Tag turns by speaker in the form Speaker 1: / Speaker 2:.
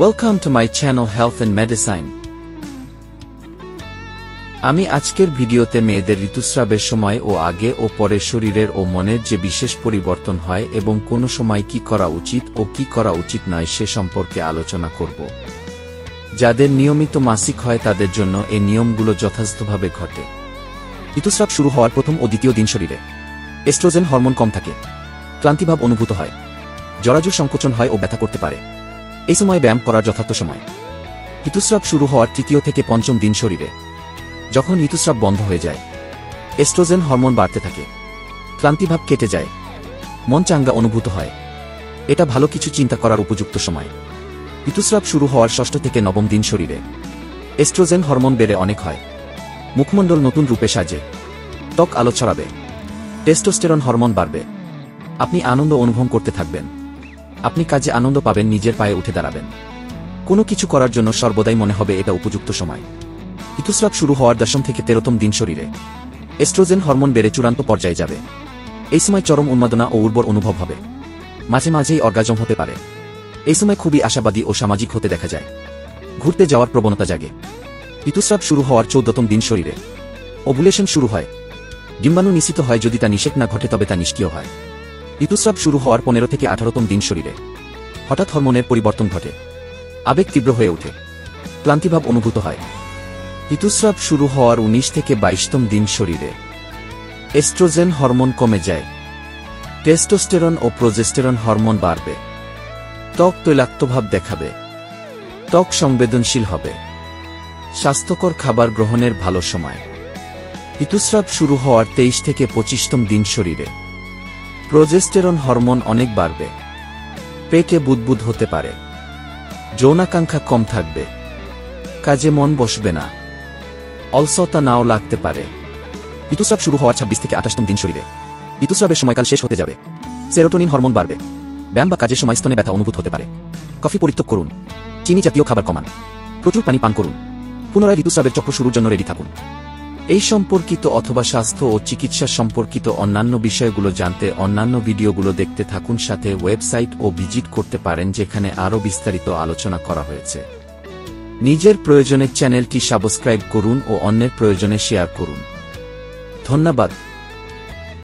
Speaker 1: Welcome to my channel Health and Medicine. আমি আজকের ভিডিওতে মেয়েদের ঋতুস্রাবের সময় ও আগে ও পরে শরীরের ও মনের যে বিশেষ পরিবর্তন হয় এবং কোন সময় কি করা উচিত ও কি করা উচিত নয় সে সম্পর্কে আলোচনা করব। যাদের নিয়মিত মাসিক হয় তাদের জন্য এই নিয়মগুলো যথাযথভাবে ঘটে। ঋতুস্রাব শুরু হওয়ার প্রথম ও দ্বিতীয় দিন শরীরে এস্ট্রোজেন হরমোন কম থাকে, ক্লান্তিভাব অনুভূত হয়, জরাজুর সংকোচন হয় ও ব্যথা করতে পারে। এই সময় ব্যায়াম করার যথার্থ সময় ঋতুস্রাব শুরু হওয়ার তৃতীয় থেকে পঞ্চম দিন শরীরে। যখন ঋতুস্রাব বন্ধ হয়ে যায় এস্ট্রোজেন হরমোন বাড়তে থাকে, ক্লান্তিভাব কেটে যায়, মন চাঙ্গা অনুভূত হয়। এটা ভালো কিছু চিন্তা করার উপযুক্ত সময়। ঋতুস্রাব শুরু হওয়ার ষষ্ঠ থেকে নবম দিন শরীরে এস্ট্রোজেন হরমোন বেড়ে অনেক হয়, মুখমণ্ডল নতুন রূপে সাজে, ত্বক আলো ছড়াবে, টেস্টোস্টেরন হরমোন বাড়বে। আপনি আনন্দ অনুভব করতে থাকবেন, আপনি কাজে আনন্দ পাবেন, নিজের পায়ে উঠে দাঁড়াবেন। কোনো কিছু করার জন্য সর্বদাই মনে হবে এটা উপযুক্ত সময়। ঋতুস্রাব শুরু হওয়ার 10 থেকে 13তম দিন শরীরে এস্ট্রোজেন হরমোন বেড়ে চূড়ান্ত পর্যায়ে যাবে। এই সময় চরম উন্মাদনা ও উর্বর অনুভব হবে, মাঝে মাঝেই অর্গাজম হতে পারে। এই সময় খুবই আশাবাদী ও সামাজিক হতে দেখা যায়, ঘুরতে যাওয়ার প্রবণতা জাগে। ঋতুস্রাব শুরু হওয়ার 14তম দিন শরীরে ওভুলেশন শুরু হয়, ডিম্বাণু নিঃসৃত হয়। যদি তা নিষেক না ঘটে তবে তা নিষ্ক্রিয় হয়। ঋতুস্রাব শুরু হওয়ার 15 থেকে 18তম দিন শরীরে হঠাৎ হরমোনের পরিবর্তন ঘটে, আবেগ তীব্র হয়ে ওঠে, ক্লান্তিভাব অনুভূত হয়। ঋতুস্রাব শুরু হওয়ার 19 থেকে 22তম দিন শরীরে এস্ট্রোজেন হরমোন কমে যায়, টেস্টোস্টেরন ও প্রোজেস্টেরন হরমোন বাড়বে, ত্বক তৈলাক্তভাব দেখাবে, ত্বক সংবেদনশীল হবে। স্বাস্থ্যকর খাবার গ্রহণের ভালো সময় ঋতুস্রাব শুরু হওয়ার 23 থেকে 25তম দিন শরীরে প্রোজেস্টেরন হরমোন অনেক বাড়বে, পেটে বুদবুদ হতে পারে, যৌনাকাঙ্ক্ষা কম থাকবে, কাজে মন বসবে না, অলসতা নাও লাগতে পারে। ঋতুস্রাব শুরু হওয়ার 26 থেকে 28তম দিন শরীরে ঋতুস্রাবের সময়কাল শেষ হতে যাবে, সেরোটোনিন হরমোন বাড়বে, ব্যায়াম বা কাজের সময় স্তনে ব্যথা অনুভূত হতে পারে। কফি পরিত্যাগ করুন, চিনি জাতীয় খাবার কমান, প্রচুর পানি পান করুন। পুনরায় ঋতুস্রাবের চক্র শুরুর জন্য রেডি থাকুন। এই সম্পর্কিত অথবা স্বাস্থ্য ও চিকিৎসা সম্পর্কিত অন্যান্য বিষয়গুলো জানতে অন্যান্য ভিডিওগুলো দেখতে থাকুন। সাথে ওয়েবসাইট ও ভিজিট করতে পারেন যেখানে আরও বিস্তারিত আলোচনা করা হয়েছে। নিজের প্রয়োজনে চ্যানেলটি সাবস্ক্রাইব করুন ও অন্যের প্রয়োজনে শেয়ার করুন। ধন্যবাদ।